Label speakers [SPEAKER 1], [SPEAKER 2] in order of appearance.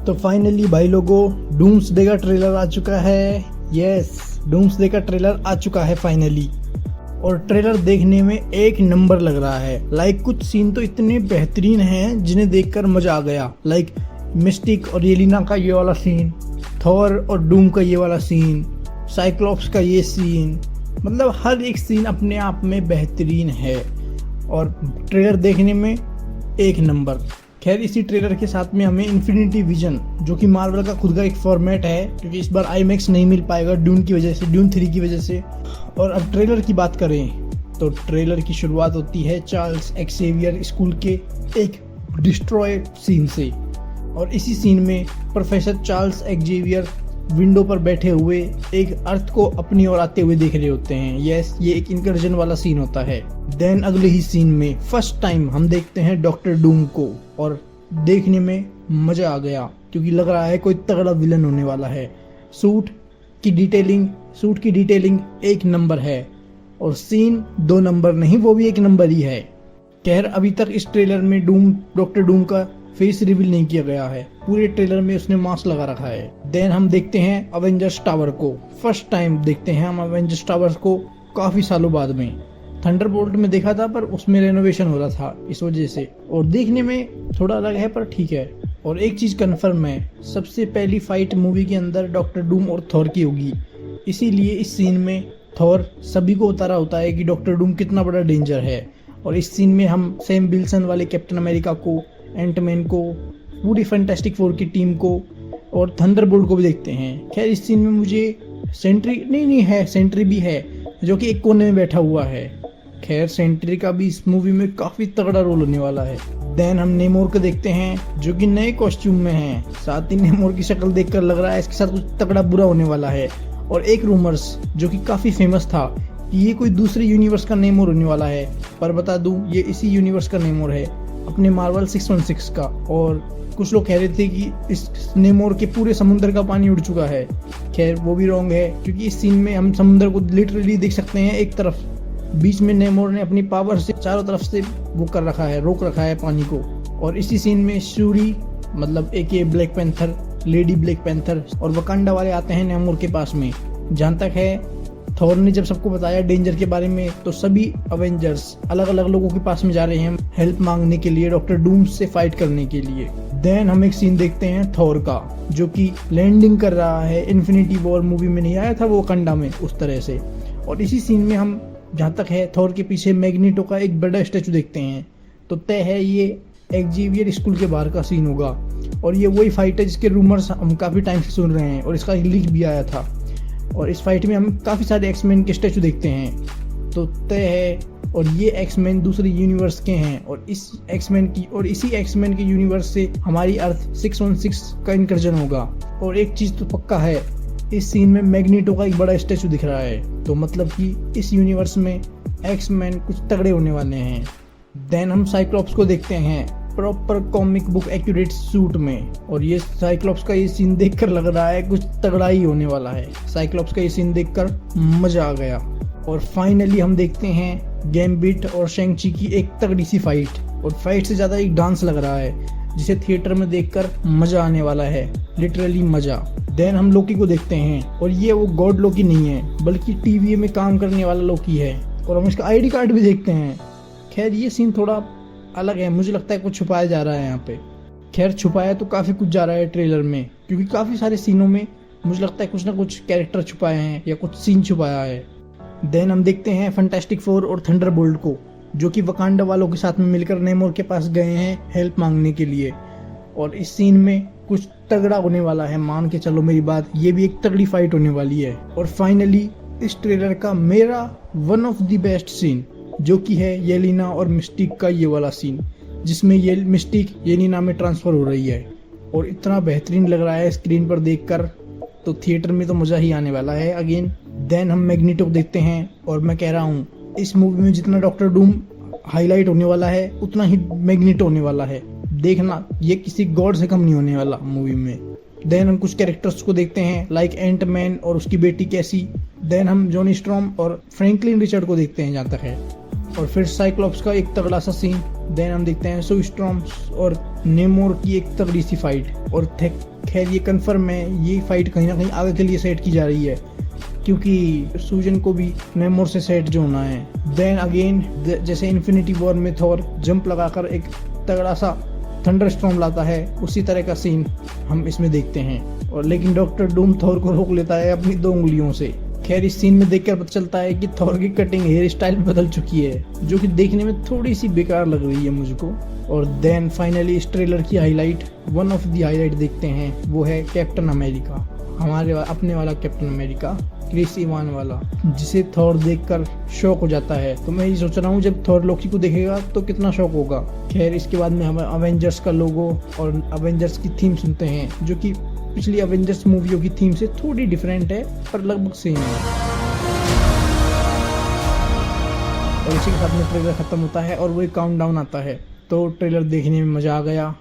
[SPEAKER 1] तो फाइनली भाई लोगों डूम्सडे का ट्रेलर आ चुका है। यस, डूम्सडे का ट्रेलर आ चुका है फाइनली। और ट्रेलर देखने में एक नंबर लग रहा है। कुछ सीन तो इतने बेहतरीन हैं जिन्हें देखकर मजा आ गया। मिस्टिक और येलिना का ये वाला सीन, थॉर और डूम का ये वाला सीन, साइक्लॉप्स का ये सीन, मतलब हर एक सीन अपने आप में बेहतरीन है और ट्रेलर देखने में एक नंबर। खैर इसी ट्रेलर के साथ में हमें इन्फिनिटी विजन, जो कि मार्वल का खुद का एक फॉर्मेट है, क्योंकि इस बार आईमैक्स नहीं मिल पाएगा ड्यून की वजह से, ड्यून 3 की वजह से। और अब ट्रेलर की बात करें तो ट्रेलर की शुरुआत होती है चार्ल्स एक्सेवियर स्कूल के एक डिस्ट्रॉय सीन से। और इसी सीन में प्रोफेसर चार्ल्स एक्सेवियर विंडो पर बैठे हुए एक अर्थ को अपनी ओर आते हुए देख रहे होते हैं। यस, ये एक इंकर्जन वाला सीन होता है। देन अगले ही सीन में फर्स्ट टाइम हम देखते हैं डॉक्टर डूम को और देखने में मजा आ गया, क्योंकि लग रहा है कोई तगड़ा विलन होने वाला है। सूट की डिटेलिंग एक नंबर है और सीन 2 नंबर नहीं, वो भी एक नंबर ही है। खैर अभी तक इस ट्रेलर में डॉक्टर डूम का फेस रिवील नहीं किया गया है। पूरे ट्रेलर में उसने मास्क लगा रखा है। देन हम देखते हैं अवेंजर्स टावर को। फर्स्ट टाइम देखते हैं हम अवेंजर्स टावर को काफी सालों बाद में। थंडरबोल्ट में देखा था पर उसमें रेनोवेशन हो रहा था इस वजह से, और देखने में थोड़ा अलग है पर ठीक है। और एक चीज कंफर्म है, सबसे पहली फाइट मूवी के अंदर डॉक्टर डूम और थॉर की होगी। इसीलिए इस सीन में थॉर सभी को बता रहा होता है कि डॉक्टर डूम कितना बड़ा डेंजर है। और इस सीन में हम सैम विल्सन वाले कैप्टन अमेरिका को, एंटमैन को, पूरी फैंटास्टिक फोर की टीम को और थंडरबोल्ट को भी देखते हैं। खैर इस सीन में मुझे सेंट्री भी है जो कि एक कोने में बैठा हुआ है। खैर सेंट्री का भी इस मूवी में काफी तगड़ा रोल होने वाला है। देन हम नेमोर को देखते हैं जो कि नए कॉस्ट्यूम में है। साथ ही नेमोर की शक्ल देखकर लग रहा है इसके साथ कुछ तगड़ा बुरा होने वाला है। और एक रूमर्स जो कि काफी फेमस था कि ये कोई दूसरे यूनिवर्स का नेमोर होने वाला है, पर बता दूं ये इसी यूनिवर्स का नेमोर है, अपने मार्वल 616 का। और कुछ लोग कह रहे थे कि इस नेमोर के पूरे समुद्र का पानी उड़ चुका है। खैर वो भी रॉन्ग है, क्योंकि इस सीन में हम समुद्र को लिटरली देख सकते हैं। एक तरफ बीच में नेमोर ने अपनी पावर से चारों तरफ से वो कर रखा है, रोक रखा है पानी को। और इसी सीन में शूरी मतलब एक black panther, lady black panther और वकांडा वाले आते हैं नेमोर के पास में। जहाँ तक है थॉर ने जब सबको बताया डेंजर के बारे में, तो सभी अवेंजर्स अलग अलग लोगों के पास में जा रहे हैं हेल्प मांगने के लिए, डॉक्टर डूम से फाइट करने के लिए। देन हम एक सीन देखते हैं थॉर का, जो कि लैंडिंग कर रहा है। इन्फिनिटी वॉर मूवी में नहीं आया था वो वकांडा में उस तरह से। और इसी सीन में हम जहाँ तक है थॉर के पीछे मैग्नीटो का एक बड़ा स्टैचू देखते हैं। तो तय है ये एक्सेवियर स्कूल के बाहर का सीन होगा। और ये वही फाइट है जिसके रूमर्स हम काफी टाइम से सुन रहे हैं और इसका लीक भी आया था। और इस फाइट में हम काफी सारे एक्समैन के स्टैचू देखते हैं। तो तय है, और ये एक्समैन दूसरे यूनिवर्स के हैं और इसी एक्समैन के यूनिवर्स से हमारी अर्थ 616 का इंकर्जन होगा। और एक चीज तो पक्का है, इस सीन में मैग्नीटो का एक बड़ा स्टैचू दिख रहा है, तो मतलब कि इस यूनिवर्स में एक्समैन कुछ तगड़े होने वाले हैं। देन हम साइक्लॉप्स को देखते हैं proper comic book accurate suit में। और ये साइक्लॉप्स का ये सीन देखकर लग रहा है कुछ तगड़ा ही होने वाला है। साइक्लॉप्स का ये सीन देखकर मजा आ गया। और फाइनली हम देखते हैं गैम्बिट और शेंग-ची की एक तगड़ी सी फाइट, और फाइट से ज्यादा एक डांस लग रहा है जिसे थिएटर में देखकर मजा आने वाला है, लिटरली मजा। देन हम लोकी को देखते हैं, और ये वो गॉड लोकी नहीं है बल्कि टीवी में काम करने वाला लोकी है। और हम इसका आईडी कार्ड भी देखते हैं। खैर ये सीन थोड़ा अलग है, मुझे लगता है कुछ छुपाया जा रहा है यहाँ पे। खैर छुपाया तो काफी कुछ जा रहा है ट्रेलर में, क्योंकि काफी सारे सीनों में मुझे लगता है कुछ ना कुछ कैरेक्टर छुपाए हैं या कुछ सीन छुपाया है। देन हम देखते हैं फैंटास्टिक फोर और थंडरबोल्ट को, जो कि वकांडा वालों के साथ में मिलकर नेमोर के पास गए हैं हेल्प मांगने के लिए। और इस सीन में कुछ तगड़ा होने वाला है, मान के चलो मेरी बात, ये भी एक तगड़ी फाइट होने वाली है। और फाइनली इस ट्रेलर का मेरा one of the best scene, जो कि है येलिना और मिस्टिक का ये वाला सीन, जिसमें ये मिस्टिक येलिना में ट्रांसफर हो रही है। और इतना बेहतरीन लग रहा है स्क्रीन पर देखकर, तो थिएटर में तो मजा ही आने वाला है अगेन। देन हम मैग्नीटो को देखते हैं, और मैं कह रहा हूँ इस मूवी में जितना डॉक्टर डूम हाईलाइट होने वाला है उतना ही मैग्नीटो होने वाला है। देखना, ये किसी गॉड से कम नहीं होने वाला मूवी में। देन हम कुछ कैरेक्टर्स को देखते हैं लाइक एंटमैन और उसकी बेटी कैसी। देन हम जॉनी स्ट्रॉम और फ्रैंकलिन रिचर्ड को देखते हैं जहाँ तक है। और फिर साइक्लॉप्स का एक तगड़ा सा सीन। देन हम देखते हैं सू स्टॉर्म्स और नेमोर की एक तगड़ी सी फाइट। और खैर ये कंफर्म है, ये फाइट कहीं ना कहीं आगे के लिए सेट की जा रही है, क्योंकि सूजन को भी नेमोर से सेट जो होना है। देन अगेन जैसे इन्फिनिटी वॉर में थॉर जंप लगाकर एक तगड़ा सा थंडर स्टॉर्म लाता है, उसी तरह का सीन हम इसमें देखते हैं। और लेकिन डॉक्टर डूम थॉर को रोक लेता है अपनी 2 उंगलियों से। खैर इस सीन में देखकर पता चलता है कि थॉर की कटिंग हेयर स्टाइल बदल चुकी है, जो कि देखने में थोड़ी सी बेकार लग रही है मुझको। और देन फाइनली इस ट्रेलर की highlight, one of the highlight देखते हैं, वो है कैप्टन अमेरिका, हमारे अपने वाला कैप्टन अमेरिका, क्रिस इवान वाला, जिसे थॉर देखकर शॉक हो जाता है। तो मैं ये सोच रहा हूँ जब थॉर लोकी को देखेगा तो कितना शॉक होगा। खैर इसके बाद में हम अवेंजर्स का लोगो और अवेंजर्स की थीम सुनते हैं, जो कि पिछली अवेंजर्स मूवियों की थीम से थोड़ी डिफरेंट है पर लगभग सेम है। और इसी के साथ में ट्रेलर खत्म होता है और वो एक काउंटडाउन आता है। तो ट्रेलर देखने में मजा आ गया।